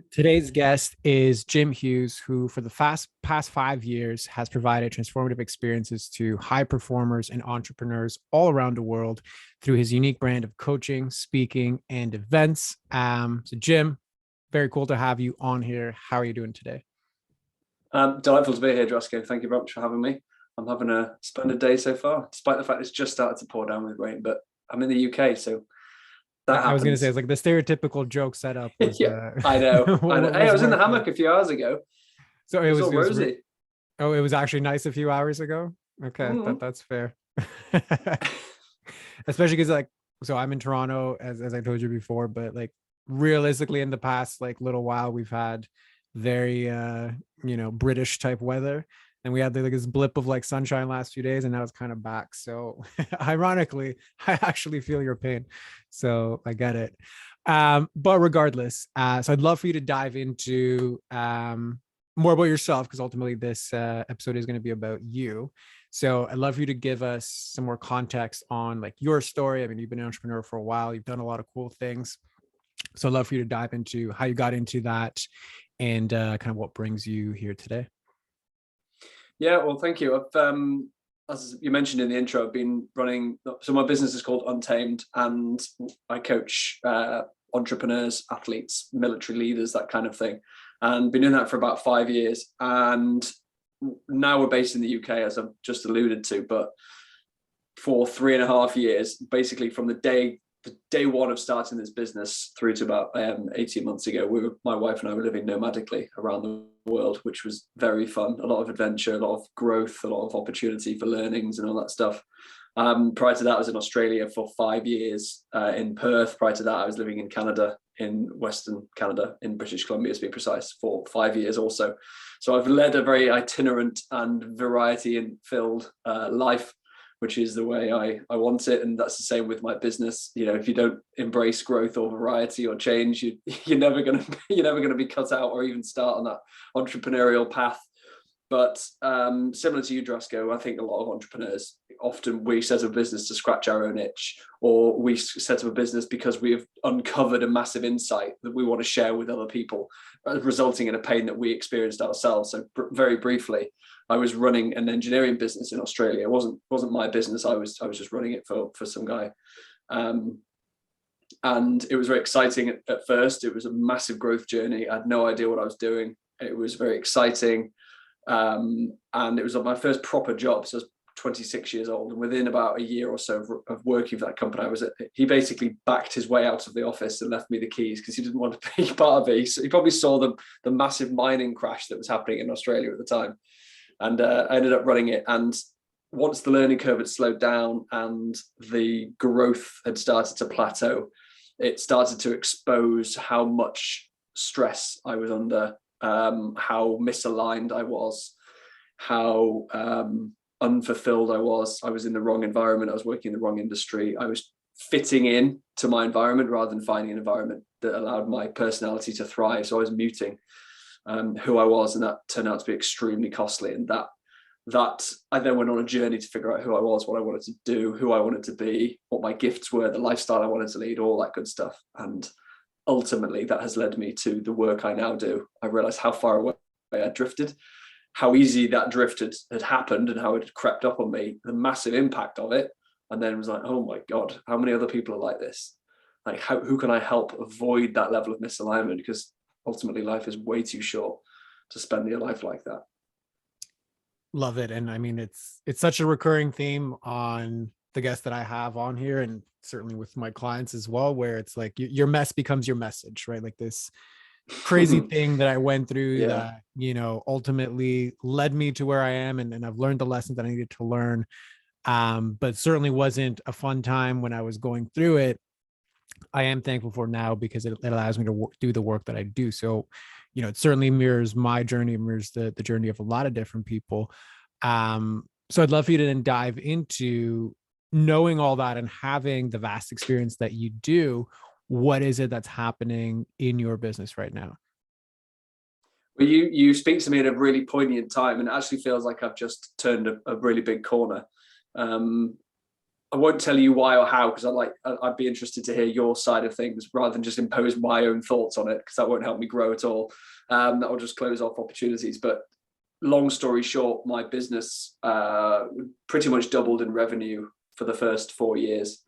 Today's guest is Jim Hughes, who for the past 5 years has provided transformative experiences to high performers and entrepreneurs all around the world through his unique brand of coaching, speaking, and events. So Jim, very cool to have you on here. How are you doing today? Delightful to be here, Drosco. Thank you very much for having me. I'm having a splendid day so far, despite the fact it's just started to pour down with rain, but I'm in the UK, so that I was going to say, happens. it's like the stereotypical joke setup was Yeah, I know. I know. Hey, I was was in the working. hammock a few hours ago. So It was all rosy. oh, it was actually nice a few hours ago. Okay, Mm. that's fair. Especially because so I'm in Toronto, as I told you before, but like realistically in the past like little while we've had very British type weather, and we had like this blip of like sunshine last few days, and now it's kind of back. So ironically, I actually feel your pain, so I get it. But regardless, so I'd love for you to dive into more about yourself, because ultimately this episode is going to be about you. So I'd love for you to give us some more context on like your story. I mean, you've been an entrepreneur for a while. You've done a lot of cool things. So I'd love for you to dive into how you got into that and kind of what brings you here today. Yeah, well, thank you. As you mentioned in the intro, I've been running. So my business is called Untamed, and I coach entrepreneurs, athletes, military leaders, that kind of thing, and been doing that for about 5 years. And now we're based in the UK, as I've just alluded to, but for 3.5 years, basically from the day one of starting this business through to about 18 months ago, my wife and I were living nomadically around the world, which was very fun. A lot of adventure, a lot of growth, a lot of opportunity for learnings and all that stuff. Prior to that, I was in Australia for 5 years, in Perth. Prior to that, I was living in Canada, in Western Canada, in British Columbia, to be precise, for 5 years also. So I've led a very itinerant and variety and filled life, which is the way I want it. And that's the same with my business. You know, if you don't embrace growth or variety or change, you're never gonna be cut out or even start on that entrepreneurial path. But similar to you, Drasco, I think a lot of entrepreneurs, often we set up a business to scratch our own itch, or we set up a business because we have uncovered a massive insight that we want to share with other people, resulting in a pain that we experienced ourselves. So very briefly, I was running an engineering business in Australia. It wasn't my business. I was just running it for some guy. And it was very exciting at first. It was a massive growth journey. I had no idea what I was doing. It was very exciting. And it was my first proper job. So I was 26 years old, and within about a year or so of working for that company, he basically backed his way out of the office and left me the keys because he didn't want to be part of it. He probably saw the massive mining crash that was happening in Australia at the time, and I ended up running it. And once the learning curve had slowed down and the growth had started to plateau, it started to expose how much stress I was under, how misaligned I was, how unfulfilled I was. I was in the wrong environment. I was working in the wrong industry. I was fitting in to my environment rather than finding an environment that allowed my personality to thrive. So I was muting who I was, and that turned out to be extremely costly. And that I then went on a journey to figure out who I was, what I wanted to do, who I wanted to be, what my gifts were, the lifestyle I wanted to lead, all that good stuff. And ultimately that has led me to the work I now do. I realized how far away I drifted, how easy that drift had happened, and how it had crept up on me, the massive impact of it. And then was like, oh my God, how many other people are like this? Like, who can I help avoid that level of misalignment? Because ultimately life is way too short to spend your life like that. Love it. And I mean, it's such a recurring theme on the guests that I have on here, and certainly with my clients as well, where it's like your mess becomes your message, right? Like this crazy thing that I went through Yeah. that, ultimately led me to where I am. And I've learned the lessons that I needed to learn. But certainly wasn't a fun time when I was going through it. I am thankful for now because it allows me to do the work that I do. So, it certainly mirrors my journey, mirrors the journey of a lot of different people. So I'd love for you to then dive into knowing all that and having the vast experience that you do. What is it that's happening in your business right now? Well, you speak to me at a really poignant time, and it actually feels like I've just turned a really big corner. I won't tell you why or how, because I'd be interested to hear your side of things rather than just impose my own thoughts on it, because that won't help me grow at all. That will just close off opportunities. But long story short, my business pretty much doubled in revenue for the first 4 years.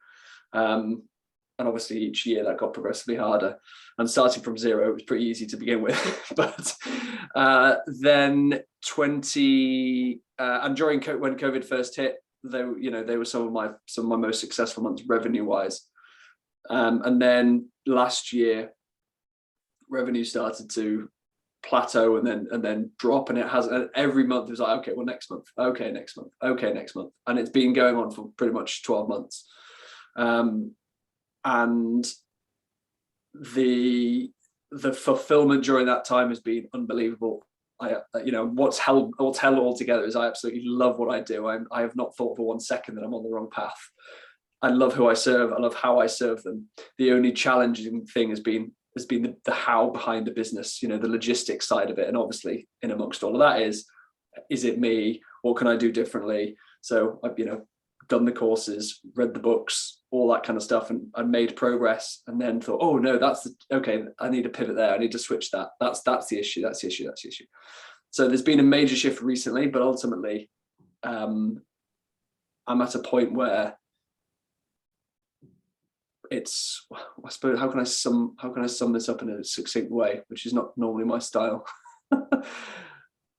And obviously each year that got progressively harder, and starting from zero, it was pretty easy to begin with. But then and during when COVID first hit, they were some of my most successful months revenue wise. And then last year, revenue started to plateau and then drop, and it has every month. It was like, okay, well, next month, okay, next month, okay, next month, and it's been going on for pretty much 12 months. And the fulfillment during that time has been unbelievable. What's held all together is I absolutely love what I do. I have not thought for 1 second that I'm on the wrong path. I love who I serve. I love how I serve them. The only challenging thing has been the how behind the business, the logistics side of it. And obviously in amongst all of that is it me? What can I do differently? So I've, done the courses, read the books, all that kind of stuff, and I made progress, and then thought, oh no, okay, I need to pivot there. I need to switch that. That's the issue. That's the issue. So there's been a major shift recently, but ultimately, I'm at a point where it's, I suppose, how can I sum this up in a succinct way, which is not normally my style.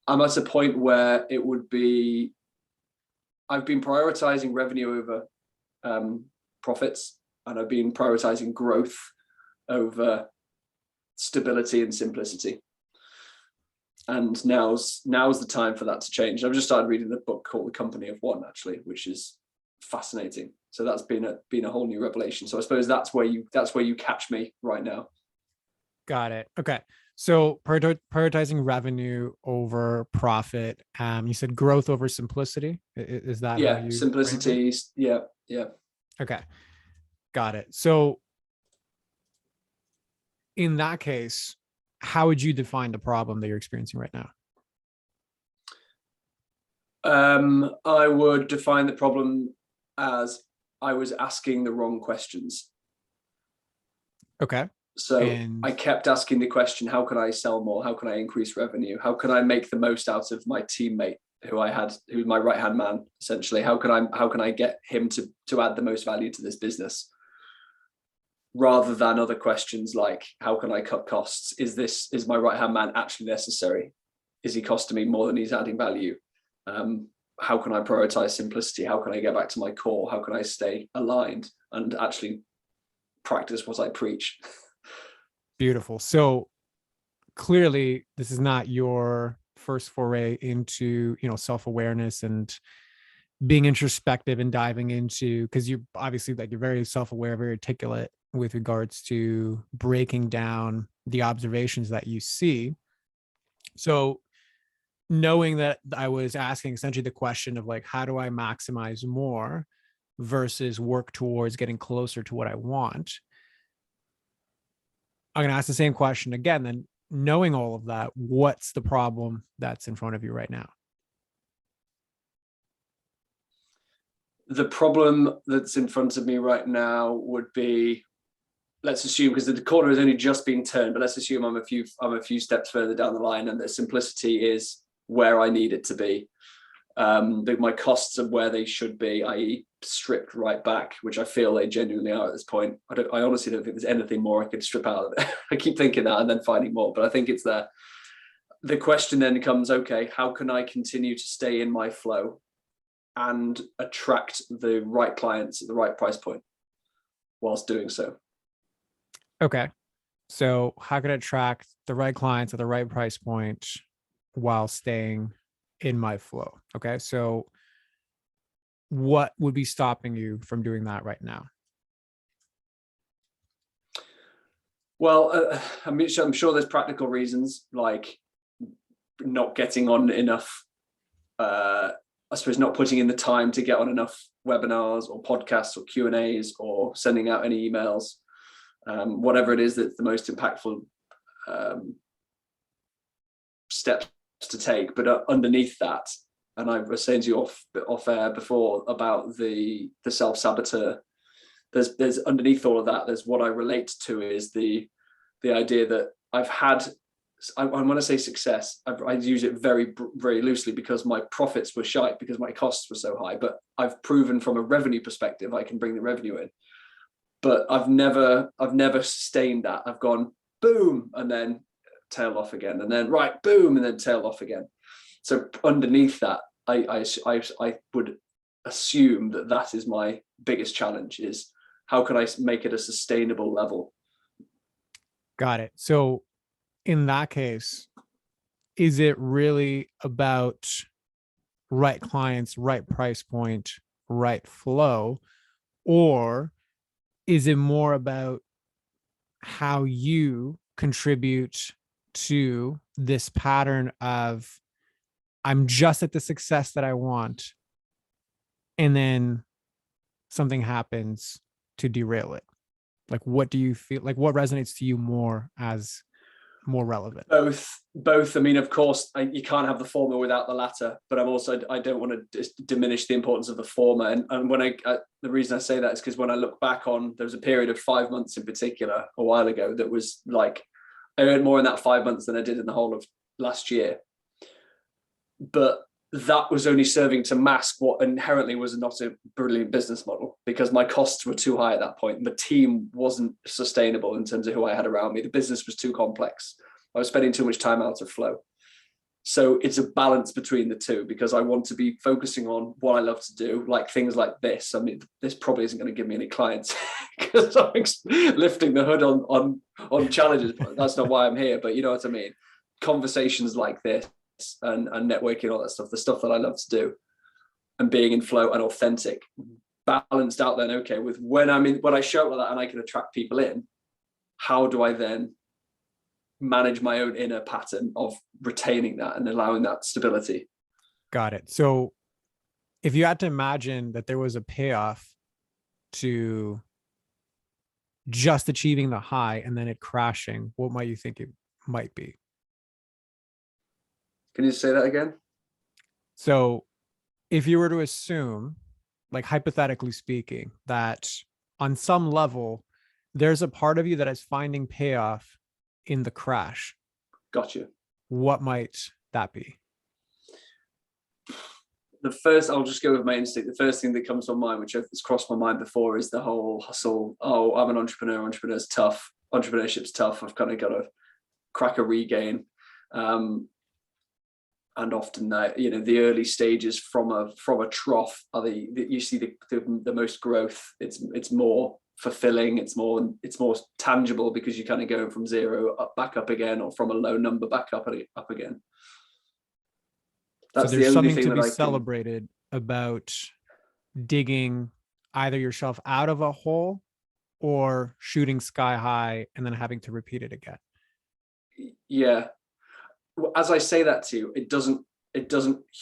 I'm at a point where it would be, I've been prioritizing revenue over profits, and I've been prioritizing growth over stability and simplicity. And now's the time for that to change. I've just started reading a book called The Company of One, actually, which is fascinating. So that's been a whole new revelation. So I suppose that's where you catch me right now. Got it. Okay. So prioritizing revenue over profit. You said growth over simplicity. Is that how you simplicity? Yeah. Okay. Got it. So in that case, how would you define the problem that you're experiencing right now? I would define the problem as I was asking the wrong questions. Okay. So I kept asking the question, how can I sell more? How can I increase revenue? How can I make the most out of my teammate who's my right-hand man, essentially? How can I get him to add the most value to this business? Rather than other questions like, how can I cut costs? Is my right-hand man actually necessary? Is he costing me more than he's adding value? How can I prioritize simplicity? How can I get back to my core? How can I stay aligned and actually practice what I preach? Beautiful. So clearly this is not your first foray into, self-awareness and being introspective and diving into, because you obviously, like, you're very self-aware, very articulate with regards to breaking down the observations that you see. So knowing that I was asking essentially the question of, like, how do I maximize more versus work towards getting closer to what I want? I'm going to ask the same question again. Then, knowing all of that, what's the problem that's in front of you right now? The problem that's in front of me right now would be, let's assume, because the corner is only just being turned, but let's assume I'm a few steps further down the line, and that simplicity is where I need it to be. My costs are where they should be, i.e. stripped right back, which I feel they genuinely are at this point. I honestly don't think there's anything more I could strip out of it. I keep thinking that and then finding more, but I think it's there. The question then comes, okay, how can I continue to stay in my flow and attract the right clients at the right price point whilst doing so? Okay. So how can I attract the right clients at the right price point while staying in my flow? Okay. So what would be stopping you from doing that right now? Well, I'm sure there's practical reasons, like not getting on enough, I suppose not putting in the time to get on enough webinars or podcasts or Q&As or sending out any emails, whatever it is that's the most impactful steps to take. But underneath that, And I was saying to you off air before about the self-saboteur. There's underneath all of that, there's what I relate to is the idea that I've had. I want to say success. I use it very, very loosely because my profits were shite because my costs were so high. But I've proven from a revenue perspective, I can bring the revenue in. But I've never sustained that. I've gone boom and then tailed off again, and then right boom and then tailed off again. So underneath that, I would assume that is my biggest challenge: is how can I make it a sustainable level? Got it. So in that case, is it really about right clients, right price point, right flow? Or is it more about how you contribute to this pattern of I'm just at the success that I want, and then something happens to derail it? Like, what do you feel like? What resonates to you more as more relevant? Both. I mean, of course, you can't have the former without the latter, but I don't want to diminish the importance of the former. And when the reason I say that is because when I look back on, there was a period of 5 months in particular a while ago that was like, I earned more in that 5 months than I did in the whole of last year. But that was only serving to mask what inherently was not a brilliant business model, because my costs were too high at that point. The team wasn't sustainable in terms of who I had around me. The business was too complex. I was spending too much time out of flow. So it's a balance between the two, because I want to be focusing on what I love to do, like things like this. I mean, this probably isn't going to give me any clients because I'm lifting the hood on challenges. That's not why I'm here, but you know what I mean? Conversations like this and networking, all that stuff, the stuff that I love to do, and being in flow and authentic, balanced out then, okay, with when I show up like that and I can attract people in, how do I then manage my own inner pattern of retaining that and allowing that stability? Got it. So if you had to imagine that there was a payoff to just achieving the high and then it crashing, what might you think it might be? Can you say that again? So if you were to assume, like hypothetically speaking, that on some level, there's a part of you that is finding payoff in the crash, Got you. what might that be? I'll just go with my instinct. The first thing that comes to mind, which has crossed my mind before, is the whole hustle. Oh, I'm an entrepreneur. Entrepreneur's tough. Entrepreneurship's tough. I've kind of got to crack a regain. And often that, the early stages from a trough are you see the most growth. It's more fulfilling. It's more tangible, because you kind of go from zero back up again, or from a low number back up again. That's so there's the only something thing to be celebrated about digging either yourself out of a hole or shooting sky high and then having to repeat it again. Yeah. As I say that to you, it doesn't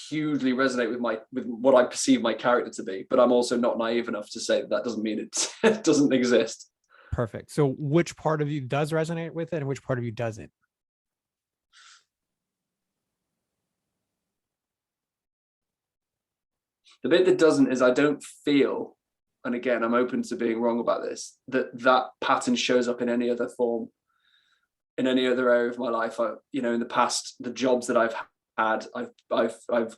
hugely resonate with what I perceive my character to be, but I'm also not naive enough to say that doesn't mean it doesn't exist. Perfect. So which part of you does resonate with it and which part of you doesn't? The bit that doesn't is I don't feel, and again, I'm open to being wrong about this, that pattern shows up in any other form, in any other area of my life. In the past, the jobs that I've had, I've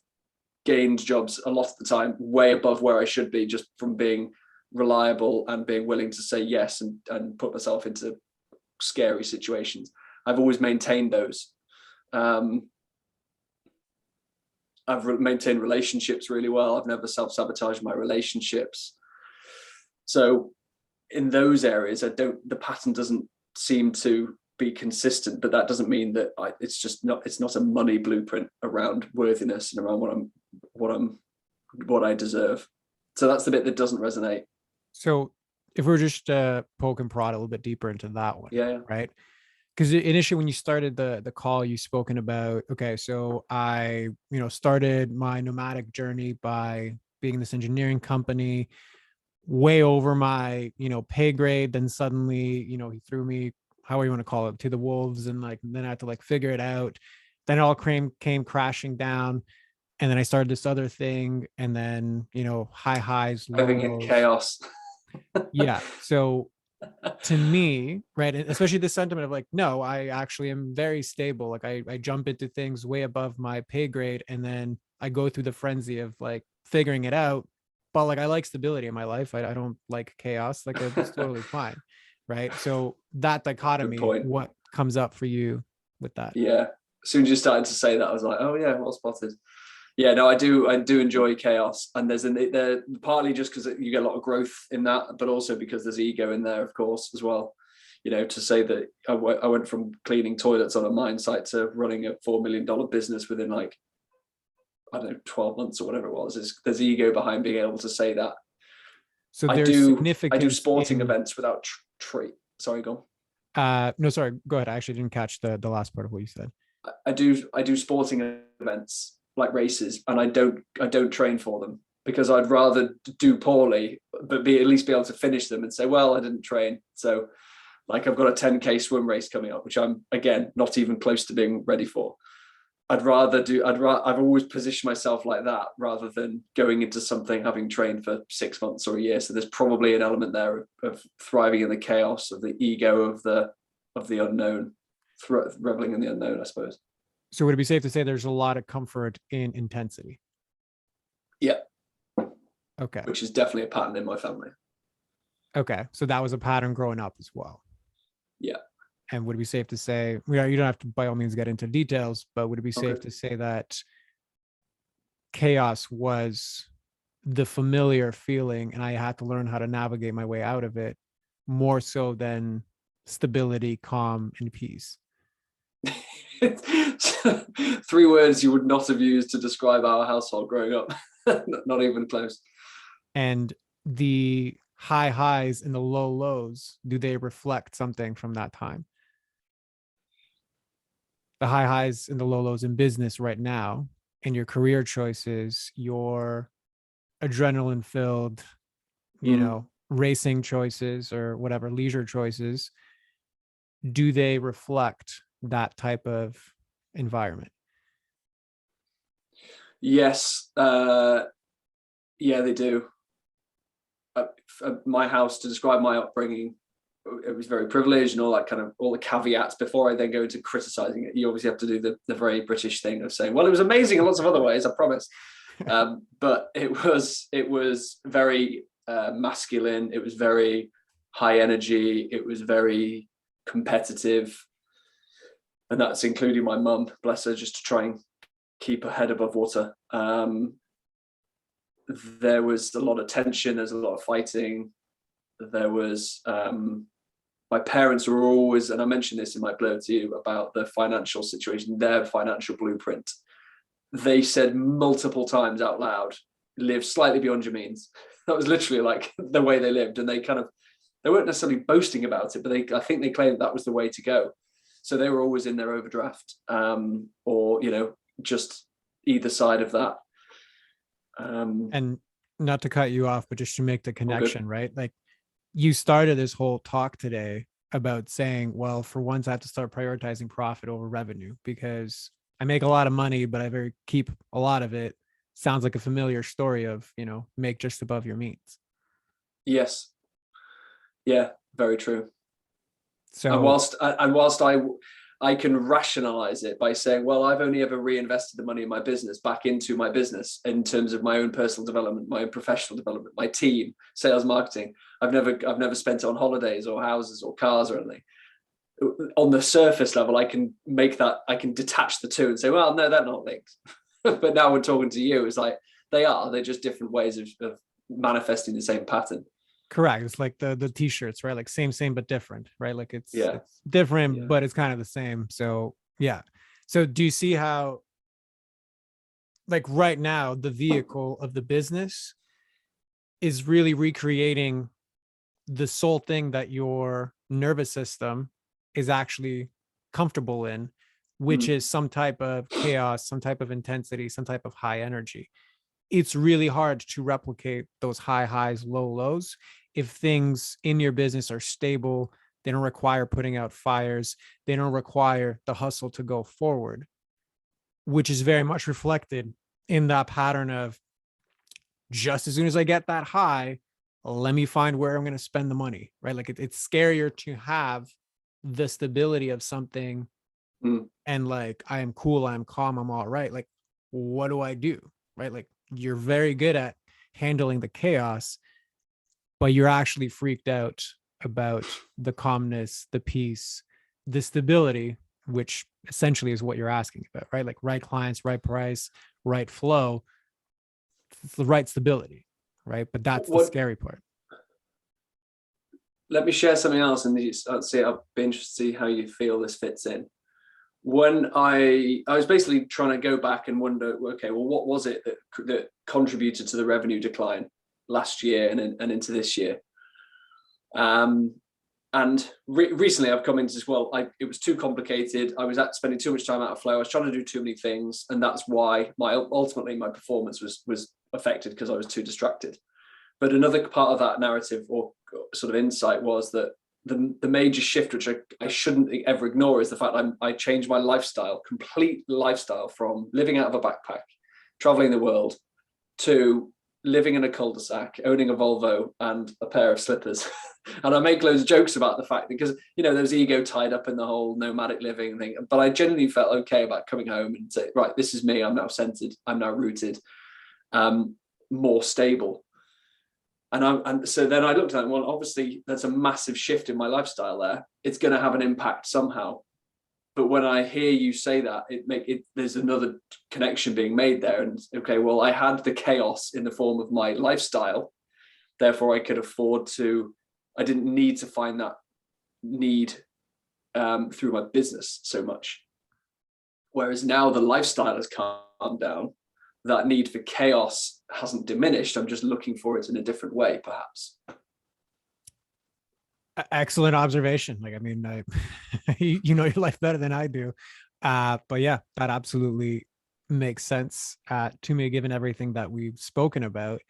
gained jobs a lot of the time way above where I should be, just from being reliable and being willing to say yes and put myself into scary situations. I've always maintained those. I've maintained relationships really well. I've never self-sabotaged my relationships. So in those areas, the pattern doesn't seem to be consistent, but that doesn't mean that it's not a money blueprint around worthiness and around what I deserve. So that's the bit that doesn't resonate. So if we're just poke and prod a little bit deeper into that one, yeah. Right? Because initially when you started the call, you spoken about, okay, so I, started my nomadic journey by being in this engineering company way over my, pay grade. Then suddenly, he threw me, however you want to call it, to the wolves. And then I had to figure it out. Then it all came crashing down. and then I started this other thing, and then, high highs, low Living in lows. chaos. Yeah. So to me, right, and especially the sentiment of like, no, I actually am very stable. Like I jump into things way above my pay grade, and then I go through the frenzy of like figuring it out. But like I like stability in my life. I don't like chaos. Like it's totally fine. Right. So that Good dichotomy, point. what comes up for you with that? Yeah. As soon as you started to say that, I was like, oh yeah, well spotted. Yeah, no, I do enjoy chaos, and there partly just because you get a lot of growth in that, but also because there's ego in there, of course, as well. To say that I went from cleaning toilets on a mine site to running a $4 million business within like, I don't know, 12 months or whatever it was. There's ego behind being able to say that. So I there's do significance sporting in events without trait. Sorry, go on. no, sorry, go ahead. I actually didn't catch the last part of what you said. I do sporting events like races, and I don't train for them because I'd rather do poorly, but at least be able to finish them and say, well, I didn't train. So like I've got a 10K swim race coming up, which I'm again not even close to being ready for. I've always positioned myself like that rather than going into something having trained for 6 months or a year. So there's probably an element there of thriving in the chaos of the ego of the unknown, reveling in the unknown, I suppose. So would it be safe to say there's a lot of comfort in intensity? Yeah, Okay. which is definitely a pattern in my family. Okay. So that was a pattern growing up as well. Yeah. And would it be safe to say, you don't have to by all means get into details, but would it be Okay. safe to say that chaos was the familiar feeling and I had to learn how to navigate my way out of it more so than stability, calm, and peace? Three words you would not have used to describe our household growing up. Not even close. And the high highs and the low lows, do they reflect something from that time? The high highs and the low lows in business right now, in your career choices, your adrenaline filled, Mm. racing choices or whatever, leisure choices, do they reflect that type of environment? Yes. Yeah, they do. My house, to describe my upbringing, it was very privileged and all that kind of all the caveats before I then go into criticizing it. You obviously have to do the very British thing of saying, well, it was amazing in lots of other ways, I promise. But it was very masculine. It was very high energy. It was very competitive, and that's including my mum, bless her, just to try and keep her head above water. There was a lot of tension. There's a lot of fighting. There was my parents were always, and I mentioned this in my blurb to you about the financial situation, their financial blueprint. They said multiple times out loud, live slightly beyond your means. That was literally like the way they lived. And they weren't necessarily boasting about it, but I think they claimed that was the way to go. So they were always in their overdraft, or, just either side of that. And not to cut you off, but just to make the All good. connection, right? Like you started this whole talk today about saying, well, for once I have to start prioritizing profit over revenue because I make a lot of money, but I keep a lot of it. Sounds like a familiar story of, make just above your means. Yes. Yeah, very true. And So whilst I can rationalize it by saying, well, I've only ever reinvested the money in my business back into my business in terms of my own personal development, my own professional development, my team, sales, marketing. I've never spent it on holidays or houses or cars or anything. On the surface level, I can detach the two and say, well, no, they're not linked. But now we're talking to you, it's like they're just different ways of manifesting the same pattern. correct. It's like the t-shirts, right? Like same, but different, right? Like it's Yeah. it's different, Yeah. but it's kind of the same. So yeah. So do you see how like right now the vehicle of the business is really recreating the sole thing that your nervous system is actually comfortable in, which Mm. is some type of chaos, some type of intensity, some type of high energy? It's really hard to replicate those high highs, low lows if things in your business are stable. They don't require putting out fires. They don't require the hustle to go forward, which is very much reflected in that pattern of just as soon as I get that high, let me find where I'm going to spend the money, right? Like it's scarier to have the stability of something Mm. and like, I am cool, I'm calm, I'm all right. Like, what do I do? Right? Like, you're very good at handling the chaos, but you're actually freaked out about the calmness, the peace, the stability, which essentially is what you're asking about, right? Like, right clients, right price, right flow, it's the right stability, right? But that's the What scary part. Let me share something else, and see. I'll be interested to see how you feel this fits in. When I was basically trying to go back and wonder, okay, well, what was it that contributed to the revenue decline last year and into this year? And recently I've come into this, well, it was too complicated. I was spending too much time out of flow. I was trying to do too many things, and that's why ultimately my performance was affected, because I was too distracted. But another part of that narrative, or sort of insight, was that the major shift, which I shouldn't ever ignore, is the fact I changed my lifestyle, complete lifestyle, from living out of a backpack, traveling the world, to living in a cul-de-sac, owning a Volvo and a pair of slippers. And I make loads of jokes about the fact, because, there's ego tied up in the whole nomadic living thing. But I genuinely felt okay about coming home and say, right, this is me. I'm now centered. I'm now rooted, more stable. And so then I looked at it, well, obviously that's a massive shift in my lifestyle there. It's going to have an impact somehow. But when I hear you say that, there's another connection being made there. And okay, well, I had the chaos in the form of my lifestyle. Therefore, I didn't need to find that need through my business so much. Whereas now the lifestyle has calmed down, that need for chaos hasn't diminished. I'm just looking for it in a different way, perhaps. Excellent observation. Like, I mean, you know your life better than I do. But yeah, that absolutely makes sense to me, given everything that we've spoken about.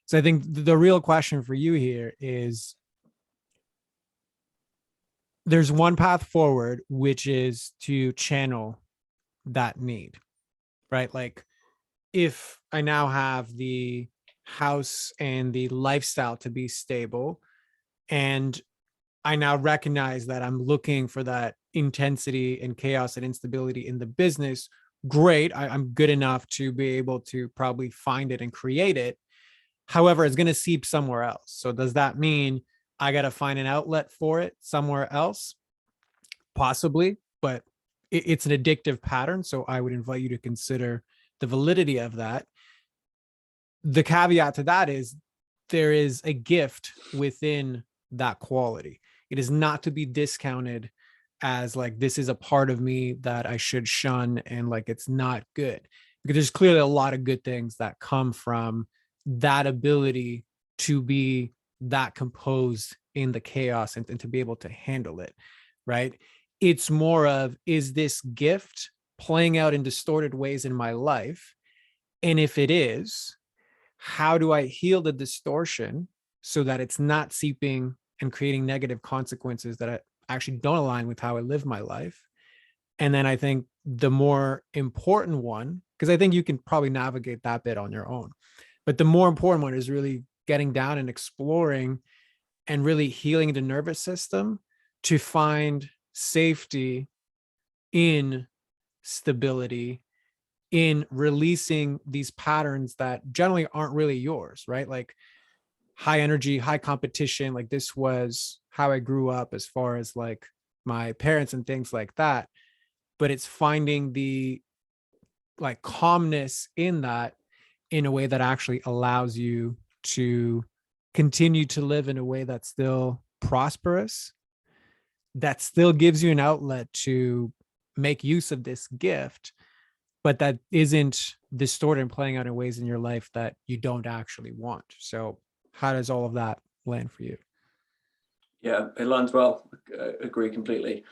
So I think the real question for you here is, there's one path forward, which is to channel that need, right? Like, if I now have the house and the lifestyle to be stable, and I now recognize that I'm looking for that intensity and chaos and instability in the business, great. I'm good enough to be able to probably find it and create it. However, it's going to seep somewhere else. So does that mean I got to find an outlet for it somewhere else? Possibly, but it's an addictive pattern. So I would invite you to consider the validity of that. The caveat to that is, there is a gift within that quality. It is not to be discounted as like, this is a part of me that I should shun and like it's not good, because there's clearly a lot of good things that come from that ability to be that composed in the chaos, and to be able to handle it, right? It's more of, is this gift playing out in distorted ways in my life? And if it is, how do I heal the distortion so that it's not seeping and creating negative consequences that actually don't align with how I live my life? And then I think the more important one, because I think you can probably navigate that bit on your own, but the more important one is really getting down and exploring and really healing the nervous system to find safety in stability, in releasing these patterns that generally aren't really yours, right? Like, high energy, high competition. Like, this was how I grew up as far as like my parents and things like that. But it's finding the like calmness in that, in a way that actually allows you to continue to live in a way that's still prosperous, that still gives you an outlet to make use of this gift, but that isn't distorted and playing out in ways in your life that you don't actually want. So how does all of that land for you? Yeah, it lands well. I agree completely.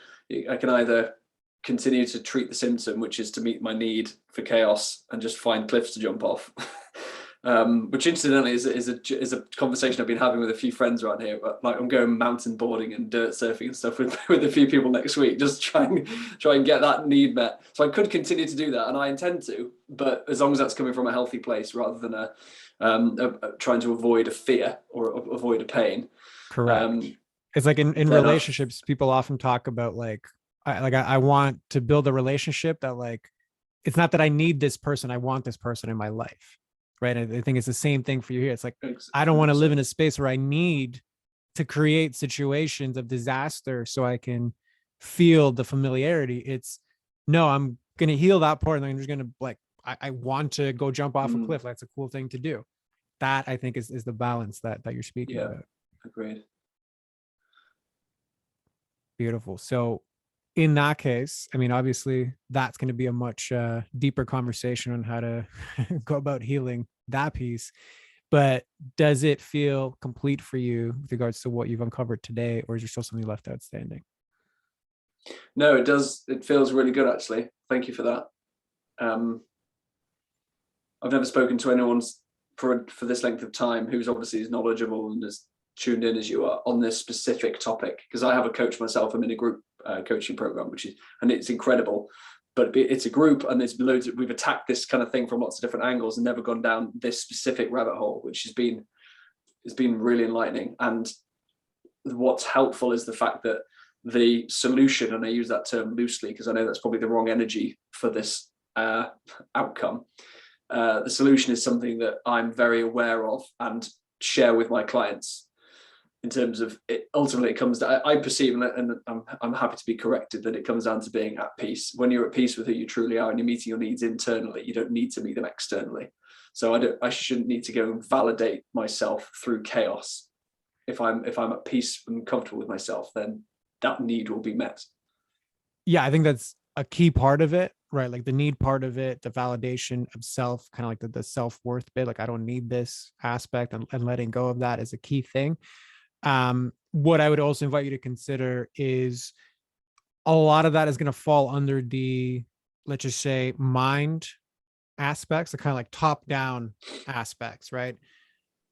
I can either continue to treat the symptom, which is to meet my need for chaos and just find cliffs to jump off, which incidentally is a conversation I've been having with a few friends around here. But like, I'm going mountain boarding and dirt surfing and stuff with a few people next week, just try and get that need met. So I could continue to do that, and I intend to, but as long as that's coming from a healthy place rather than trying to avoid a fear or avoid a pain. Correct. It's like in relationships, people often talk about like, I want to build a relationship that like, it's not that I need this person, I want this person in my life. Right. I think it's the same thing for you here. It's like, I don't want to live in a space where I need to create situations of disaster so I can feel the familiarity. It's no, I'm going to heal that part. And I'm just going to like, I want to go jump off a cliff. That's a cool thing to do. That I think is the balance that you're speaking about. Agreed. Beautiful. So in that case, I mean, obviously that's going to be a much deeper conversation on how to go about healing that piece. But does it feel complete for you with regards to what you've uncovered today, or is there still something left outstanding? No, it does. It feels really good, actually. Thank you for that. I've never spoken to anyone for this length of time who's obviously as knowledgeable and as tuned in as you are on this specific topic, because I have a coach myself. I'm in a group coaching program, and it's incredible, but it's a group and there's loads we've attacked this kind of thing from lots of different angles and never gone down this specific rabbit hole, which has been really enlightening. And what's helpful is the fact that the solution, and I use that term loosely because I know that's probably the wrong energy for this outcome, the solution is something that I'm very aware of and share with my clients. In terms of it, ultimately it comes to, I perceive, and I'm happy to be corrected, that it comes down to being at peace. When you're at peace with who you truly are and you're meeting your needs internally, you don't need to meet them externally. So I shouldn't need to go and validate myself through chaos. If I'm at peace and comfortable with myself, then that need will be met. Yeah, I think that's a key part of it, right? Like the need part of it, the validation of self, kind of like the self-worth bit, like I don't need this aspect, and letting go of that is a key thing. What I would also invite you to consider is a lot of that is going to fall under the, let's just say, mind aspects, the kind of like top down aspects, right?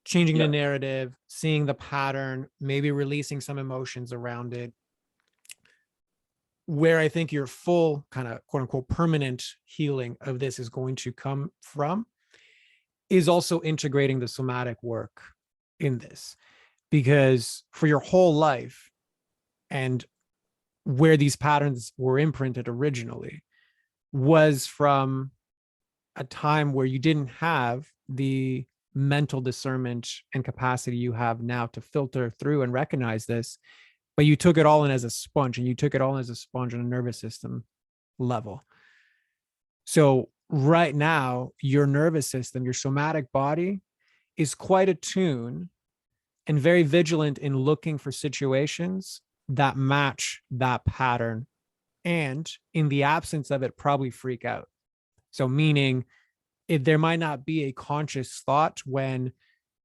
Changing the narrative, seeing the pattern, maybe releasing some emotions around it. Where I think your full kind of quote unquote permanent healing of this is going to come from is also integrating the somatic work in this. Because for your whole life, and where these patterns were imprinted originally was from a time where you didn't have the mental discernment and capacity you have now to filter through and recognize this, but you took it all in as a sponge, and you took it all as a sponge on a nervous system level. So right now, your nervous system, your somatic body is quite attuned and very vigilant in looking for situations that match that pattern. And in the absence of it, probably freak out. So meaning if there might not be a conscious thought when,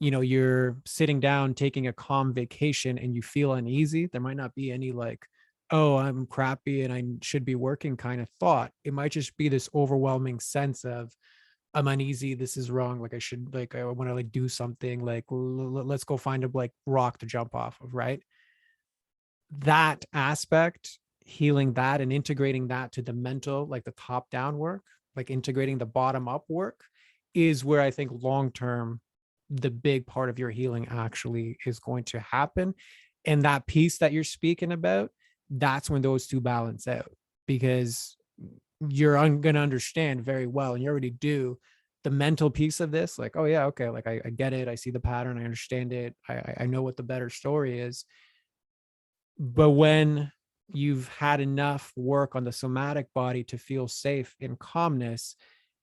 you know, you're sitting down, taking a calm vacation and you feel uneasy, there might not be any like, oh, I'm crappy and I should be working kind of thought. It might just be this overwhelming sense of, I'm uneasy, this is wrong, like I should, like I want to like do something, like let's go find a like rock to jump off of, right? That aspect, healing that and integrating that to the mental, like the top down work, like integrating the bottom up work, is where I think long term the big part of your healing actually is going to happen. And that piece that you're speaking about, that's when those two balance out, because you're going to understand very well, and you already do, the mental piece of this, like, oh yeah, okay, like I get it, I see the pattern, I understand it, I know what the better story is. But when you've had enough work on the somatic body to feel safe in calmness,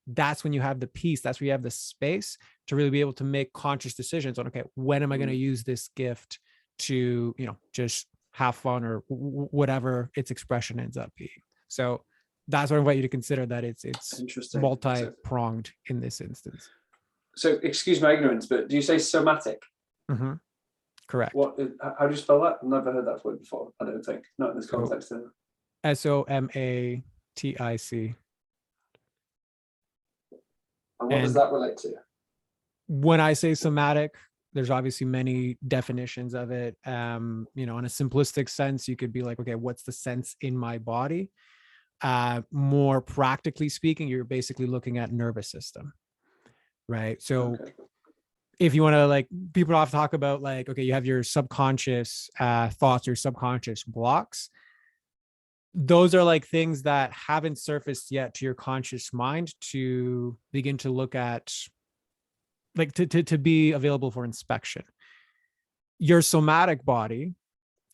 that's when you have the peace, that's where you have the space to really be able to make conscious decisions on, okay, when am I going to use this gift to, you know, just have fun or whatever its expression ends up being. So that's what I invite you to consider, that it's Interesting. multi-pronged in this instance. So excuse my ignorance, but do you say somatic? Mm-hmm. Correct. How do you spell that? I've never heard that word before, I don't think. Not in this context. Somatic. And what does that relate to? when I say somatic, there's obviously many definitions of it. In a simplistic sense, you could be like, okay, what's the sense in my body? More practically speaking, you're basically looking at nervous system, right? So Okay. if you want to, like, people often talk about, like, okay, you have your subconscious thoughts, your subconscious blocks. Those are like things that haven't surfaced yet to your conscious mind to begin to look at, like, to be available for inspection. Your somatic body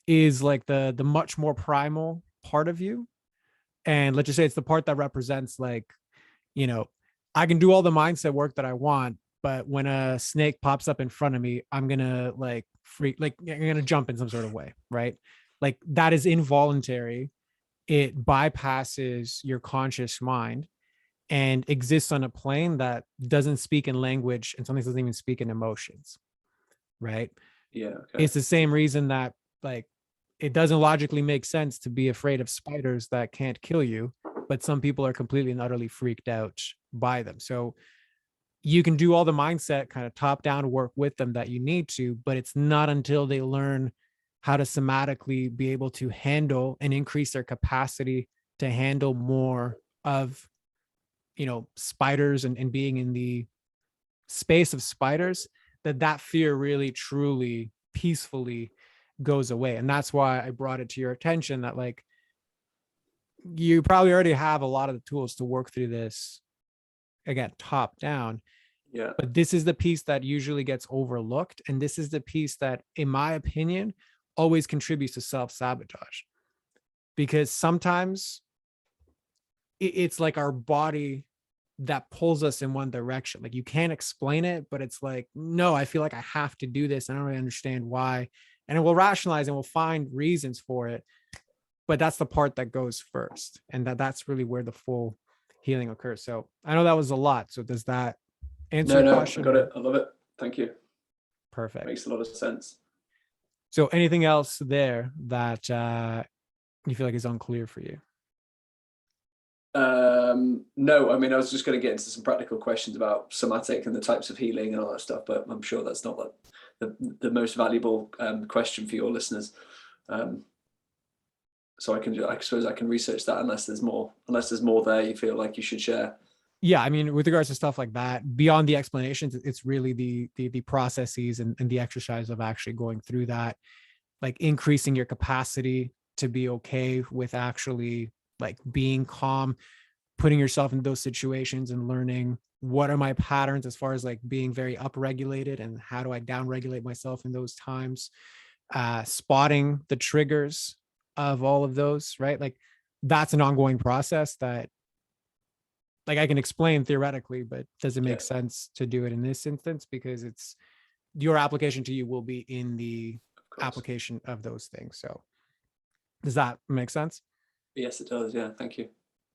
is like the much more primal part of you. And let's just say it's the part that represents, like, you know, I can do all the mindset work that I want, but when a snake pops up in front of me, I'm gonna like freak, like I'm gonna jump in some sort of way, right? Like that is involuntary. It bypasses your conscious mind and exists on a plane that doesn't speak in language, and sometimes doesn't even speak in emotions, right? Yeah. Okay. It's the same reason that, like, it doesn't logically make sense to be afraid of spiders that can't kill you, but some people are completely and utterly freaked out by them. So you can do all the mindset kind of top down work with them that you need to, but it's not until they learn how to somatically be able to handle and increase their capacity to handle more of, spiders, and being in the space of spiders, that fear really truly peacefully goes away. And that's why I brought it to your attention that, like, you probably already have a lot of the tools to work through this, again, top down. Yeah. But this is the piece that usually gets overlooked, and this is the piece that, in my opinion, always contributes to self-sabotage, because sometimes it's like our body that pulls us in one direction. Like, you can't explain it, but it's like, no, I feel like I have to do this. I don't really understand why. And it will rationalize and we'll find reasons for it. But that's the part that goes first. And that's really where the full healing occurs. So I know that was a lot. So does that answer No, your no, I question? got Or it. I love it. Thank you. perfect. Makes a lot of sense. So anything else there that you feel like is unclear for you? No, I mean, I was just going to get into some practical questions about somatic and the types of healing and all that stuff, but I'm sure that's not the most valuable question for your listeners. Um, so I suppose I can research that unless there's more there you feel like you should share. Yeah, I mean, with regards to stuff like that, beyond the explanations, it's really the processes and the exercise of actually going through that, like increasing your capacity to be okay with actually, like, being calm, putting yourself in those situations and learning what are my patterns as far as like being very upregulated, and how do I downregulate myself in those times, spotting the triggers of all of those, right? Like, that's an ongoing process that, like, I can explain theoretically, but does it Yeah, make sense to do it in this instance? Because it's your application to you will be in the of course. application of those things. So does that make sense? Yes, it does. Yeah, thank you.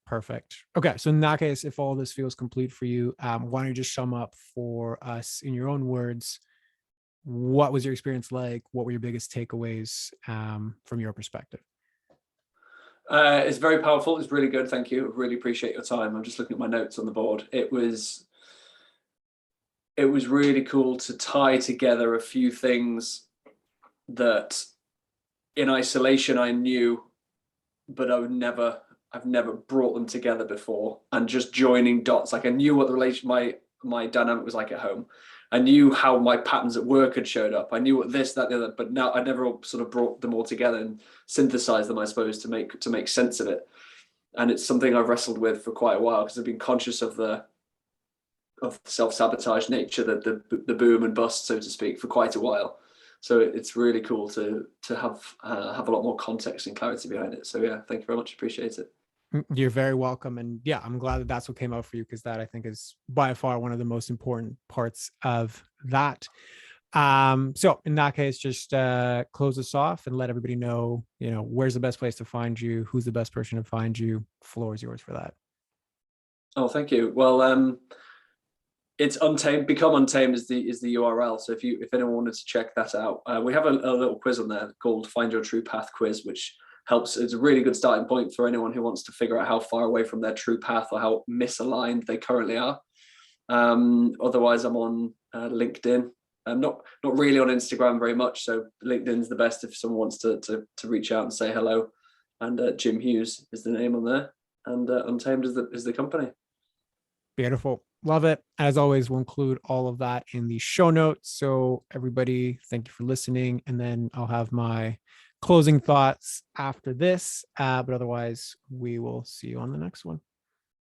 Perfect. Okay. So in that case, if all this feels complete for you, why don't you just sum up for us in your own words? What was your experience like? What were your biggest takeaways from your perspective? It's very powerful. It's really good. Thank you. I really appreciate your time. I'm just looking at my notes on the board. It was really cool to tie together a few things that in isolation I knew, but I've never brought them together before, and just joining dots. Like, I knew what the relation, my dynamic was like at home. I knew how my patterns at work had showed up. I knew what this, that, the other, but now I never sort of brought them all together and synthesized them, I suppose, to make sense of it. And it's something I've wrestled with for quite a while, because I've been conscious of the self-sabotage nature, the boom and bust, so to speak, for quite a while. So it's really cool to have a lot more context and clarity behind it. So yeah, thank you very much. Appreciate it. You're very welcome. And yeah, I'm glad that that's what came out for you, because that, I think, is by far one of the most important parts of that. So in that case, just close us off and let everybody know, where's the best place to find you, who's the best person to find you. Floor is yours for that. Oh, thank you. Well, it's Untamed. Become Untamed is the URL. So if anyone wanted to check that out, we have a little quiz on there called Find Your True Path Quiz, which helps. It's a really good starting point for anyone who wants to figure out how far away from their true path or how misaligned they currently are. Otherwise, I'm on LinkedIn. I'm not really on Instagram very much, so LinkedIn's the best if someone wants to reach out and say hello. And Jim Hughes is the name on there, and Untamed is the company. Beautiful. Love it. As always, we'll include all of that in the show notes. So everybody, thank you for listening. And then I'll have my closing thoughts after this. But otherwise, we will see you on the next one.